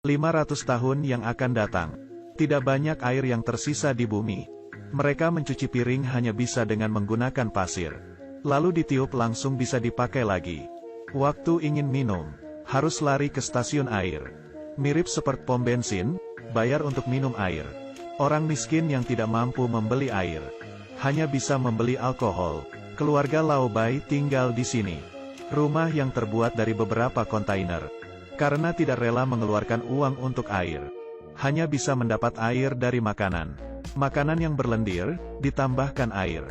500 tahun yang akan datang. Tidak banyak air yang tersisa di bumi. Mereka mencuci piring hanya bisa dengan menggunakan pasir. Lalu ditiup langsung bisa dipakai lagi. Waktu ingin minum, harus lari ke stasiun air. Mirip seperti pom bensin, bayar untuk minum air. Orang miskin yang tidak mampu membeli air, hanya bisa membeli alkohol. Keluarga Lao Bai tinggal di sini. Rumah yang terbuat dari beberapa kontainer. Karena tidak rela mengeluarkan uang untuk air, hanya bisa mendapat air dari makanan. Makanan yang berlendir, ditambahkan air.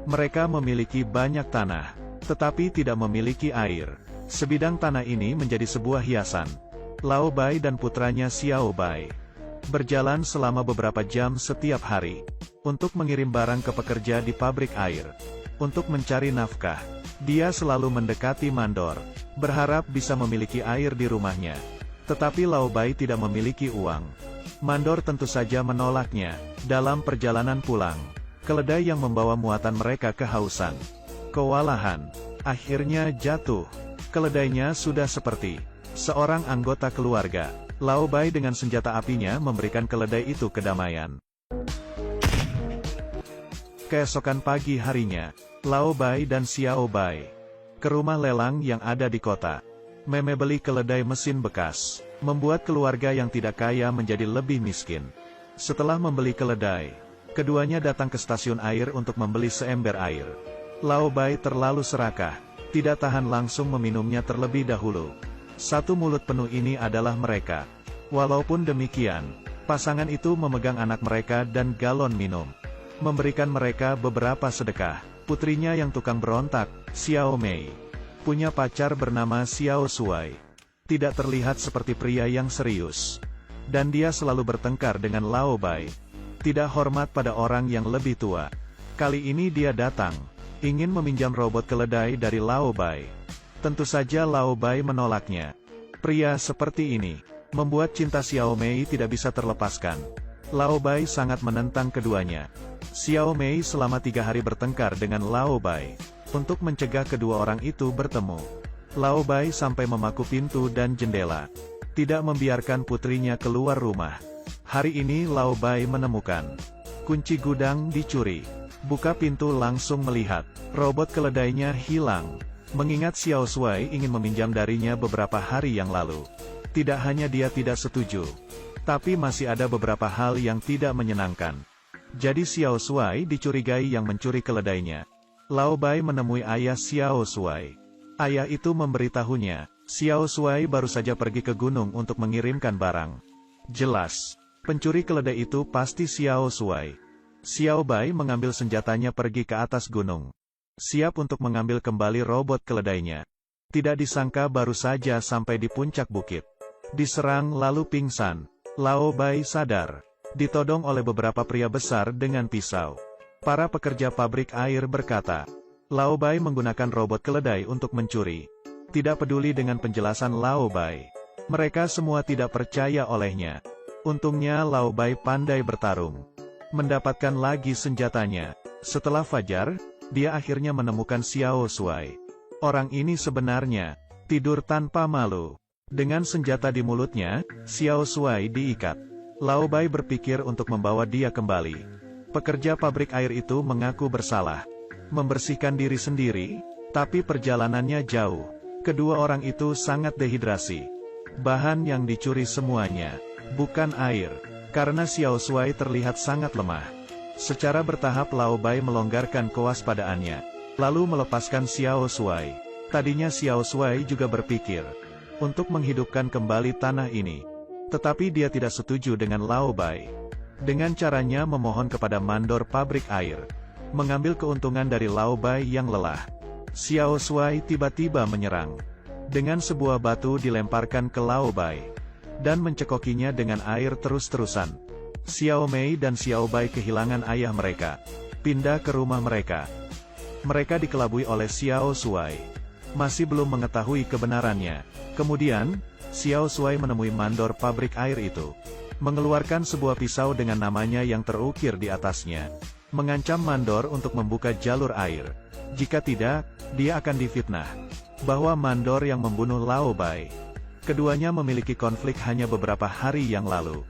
Mereka memiliki banyak tanah, tetapi tidak memiliki air. Sebidang tanah ini menjadi sebuah hiasan. Lao Bai dan putranya Xiao Bai berjalan selama beberapa jam setiap hari untuk mengirim barang ke pekerja di pabrik air. Untuk mencari nafkah, dia selalu mendekati mandor, berharap bisa memiliki air di rumahnya. Tetapi Lao Bai tidak memiliki uang. Mandor tentu saja menolaknya. Dalam perjalanan pulang, keledai yang membawa muatan mereka kehausan, kewalahan, akhirnya jatuh. Keledainya sudah seperti seorang anggota keluarga. Lao Bai dengan senjata apinya memberikan keledai itu kedamaian. Keesokan pagi harinya, Lao Bai dan Xiao Bai ke rumah lelang yang ada di kota. Membeli keledai mesin bekas, membuat keluarga yang tidak kaya menjadi lebih miskin. Setelah membeli keledai, keduanya datang ke stasiun air untuk membeli seember air. Lao Bai terlalu serakah, tidak tahan langsung meminumnya terlebih dahulu. Satu mulut penuh ini adalah mereka. Walaupun demikian, pasangan itu memegang anak mereka dan galon minum. Memberikan mereka beberapa sedekah. Putrinya yang tukang berontak, Xiao Mei, punya pacar bernama Xiao Shuai. Tidak terlihat seperti pria yang serius. Dan dia selalu bertengkar dengan Lao Bai. Tidak hormat pada orang yang lebih tua. Kali ini dia datang, ingin meminjam robot keledai dari Lao Bai. Tentu saja Lao Bai menolaknya. Pria seperti ini membuat cinta Xiao Mei tidak bisa terlepaskan. Lao Bai sangat menentang keduanya. Xiao Mei selama 3 hari bertengkar dengan Lao Bai untuk mencegah kedua orang itu bertemu. Lao Bai sampai memaku pintu dan jendela, tidak membiarkan putrinya keluar rumah. Hari ini Lao Bai menemukan kunci gudang dicuri. Buka pintu langsung melihat robot keledainya hilang. Mengingat Xiao Shuai ingin meminjam darinya beberapa hari yang lalu. Tidak hanya dia tidak setuju, tapi masih ada beberapa hal yang tidak menyenangkan. Jadi Xiao Shuai dicurigai yang mencuri keledainya. Lao Bai menemui ayah Xiao Shuai. Ayah itu memberitahunya, Xiao Shuai baru saja pergi ke gunung untuk mengirimkan barang. Jelas, pencuri keledai itu pasti Xiao Shuai. Xiao Bai mengambil senjatanya pergi ke atas gunung, siap untuk mengambil kembali robot keledainya. Tidak disangka baru saja sampai di puncak bukit, diserang lalu pingsan. Lao Bai sadar, ditodong oleh beberapa pria besar dengan pisau. Para pekerja pabrik air berkata, Lao Bai menggunakan robot keledai untuk mencuri. Tidak peduli dengan penjelasan Lao Bai, mereka semua tidak percaya olehnya. Untungnya Lao Bai pandai bertarung, mendapatkan lagi senjatanya. Setelah fajar, dia akhirnya menemukan Xiao Shuai. Orang ini sebenarnya tidur tanpa malu. Dengan senjata di mulutnya, Xiao Shuai diikat. Lao Bai berpikir untuk membawa dia kembali. Pekerja pabrik air itu mengaku bersalah, membersihkan diri sendiri, tapi perjalanannya jauh. Kedua orang itu sangat dehidrasi. Bahan yang dicuri semuanya bukan air, karena Xiao Shuai terlihat sangat lemah. Secara bertahap Lao Bai melonggarkan kewaspadaannya, lalu melepaskan Xiao Shuai. Tadinya Xiao Shuai juga berpikir untuk menghidupkan kembali tanah ini, tetapi dia tidak setuju dengan Lao Bai. Dengan caranya memohon kepada mandor pabrik air, mengambil keuntungan dari Lao Bai yang lelah. Xiao Shuai tiba-tiba menyerang. Dengan sebuah batu dilemparkan ke Lao Bai, dan mencekokinya dengan air terus-terusan. Xiao Mei dan Xiao Bai kehilangan ayah mereka, pindah ke rumah mereka. Mereka dikelabui oleh Xiao Shuai. Masih belum mengetahui kebenarannya. Kemudian, Xiao Shuai menemui mandor pabrik air itu, mengeluarkan sebuah pisau dengan namanya yang terukir di atasnya, mengancam mandor untuk membuka jalur air. Jika tidak, dia akan difitnah bahwa mandor yang membunuh Lao Bai. Keduanya memiliki konflik hanya beberapa hari yang lalu.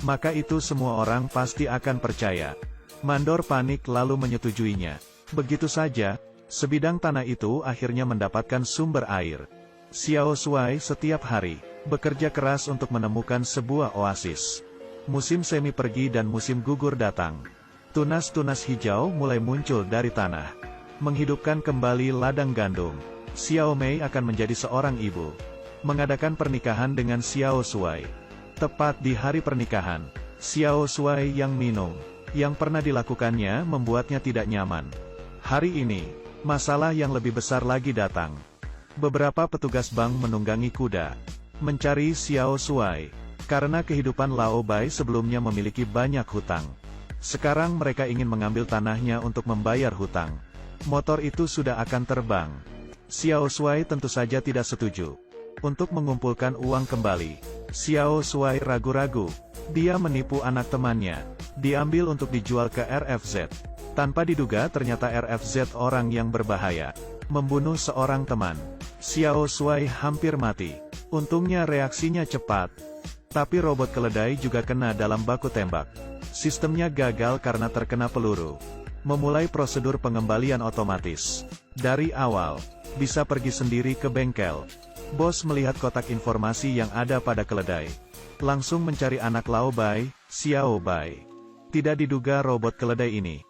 Maka itu semua orang pasti akan percaya. Mandor panik lalu menyetujuinya. Begitu saja, sebidang tanah itu akhirnya mendapatkan sumber air. Xiao Shuai setiap hari bekerja keras untuk menemukan sebuah oasis. Musim semi pergi dan musim gugur datang. Tunas-tunas hijau mulai muncul dari tanah, menghidupkan kembali ladang gandum. Xiao Mei akan menjadi seorang ibu. Mengadakan pernikahan dengan Xiao Shuai. Tepat di hari pernikahan, Xiao Shuai yang minum, yang pernah dilakukannya membuatnya tidak nyaman. Hari ini, masalah yang lebih besar lagi datang. Beberapa petugas bank menunggangi kuda, mencari Xiao Shuai, karena kehidupan Lao Bai sebelumnya memiliki banyak hutang. Sekarang mereka ingin mengambil tanahnya untuk membayar hutang. Motor itu sudah akan terbang. Xiao Shuai tentu saja tidak setuju. Untuk mengumpulkan uang kembali, Xiao Shuai ragu-ragu. Dia menipu anak temannya, diambil untuk dijual ke RFZ. Tanpa diduga ternyata RFZ orang yang berbahaya, membunuh seorang teman. Xiao Shuai hampir mati. Untungnya reaksinya cepat. Tapi robot keledai juga kena dalam baku tembak. Sistemnya gagal karena terkena peluru. Memulai prosedur pengembalian otomatis. Dari awal, bisa pergi sendiri ke bengkel. Bos melihat kotak informasi yang ada pada keledai. Langsung mencari anak Lao Bai, Xiao Bai. Tidak diduga robot keledai ini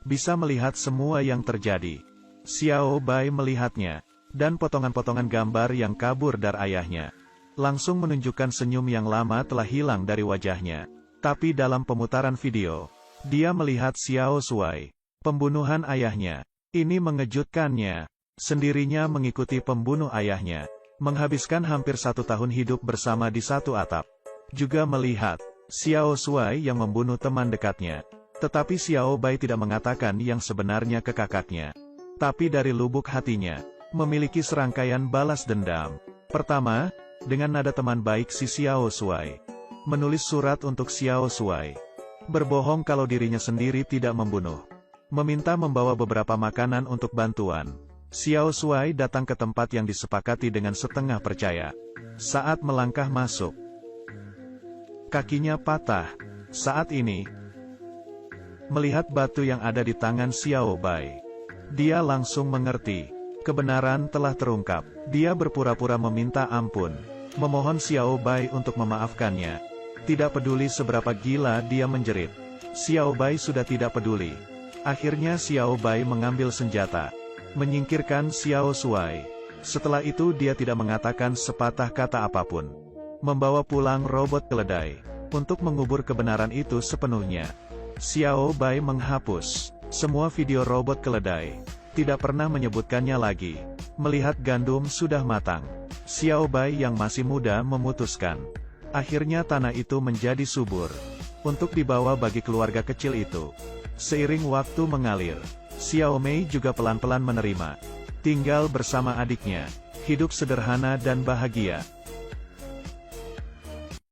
bisa melihat semua yang terjadi. Xiao Bai melihatnya, dan potongan-potongan gambar yang kabur dari ayahnya. Langsung menunjukkan senyum yang lama telah hilang dari wajahnya. Tapi dalam pemutaran video, dia melihat Xiao Shuai, pembunuhan ayahnya. Ini mengejutkannya. Sendirinya mengikuti pembunuh ayahnya. Menghabiskan hampir 1 tahun hidup bersama di satu atap. Juga melihat Xiao Shuai yang membunuh teman dekatnya. Tetapi Xiao Bai tidak mengatakan yang sebenarnya ke kakaknya. Tapi dari lubuk hatinya, memiliki serangkaian balas dendam. Pertama, dengan nada teman baik si Xiao Shuai. Menulis surat untuk Xiao Shuai. Berbohong kalau dirinya sendiri tidak membunuh. Meminta membawa beberapa makanan untuk bantuan. Xiao Shuai datang ke tempat yang disepakati dengan setengah percaya. Saat melangkah masuk, kakinya patah. Saat ini, melihat batu yang ada di tangan Xiao Bai, dia langsung mengerti. Kebenaran telah terungkap. Dia berpura-pura meminta ampun, memohon Xiao Bai untuk memaafkannya. Tidak peduli seberapa gila dia menjerit. Xiao Bai sudah tidak peduli. Akhirnya Xiao Bai mengambil senjata, menyingkirkan Xiao Shuai. Setelah itu dia tidak mengatakan sepatah kata apapun. Membawa pulang robot keledai, untuk mengubur kebenaran itu sepenuhnya. Xiao Bai menghapus semua video robot keledai. Tidak pernah menyebutkannya lagi. Melihat gandum sudah matang, Xiao Bai yang masih muda memutuskan. Akhirnya tanah itu menjadi subur, untuk dibawa bagi keluarga kecil itu. Seiring waktu mengalir, Xiao Mei juga pelan-pelan menerima. Tinggal bersama adiknya. Hidup sederhana dan bahagia.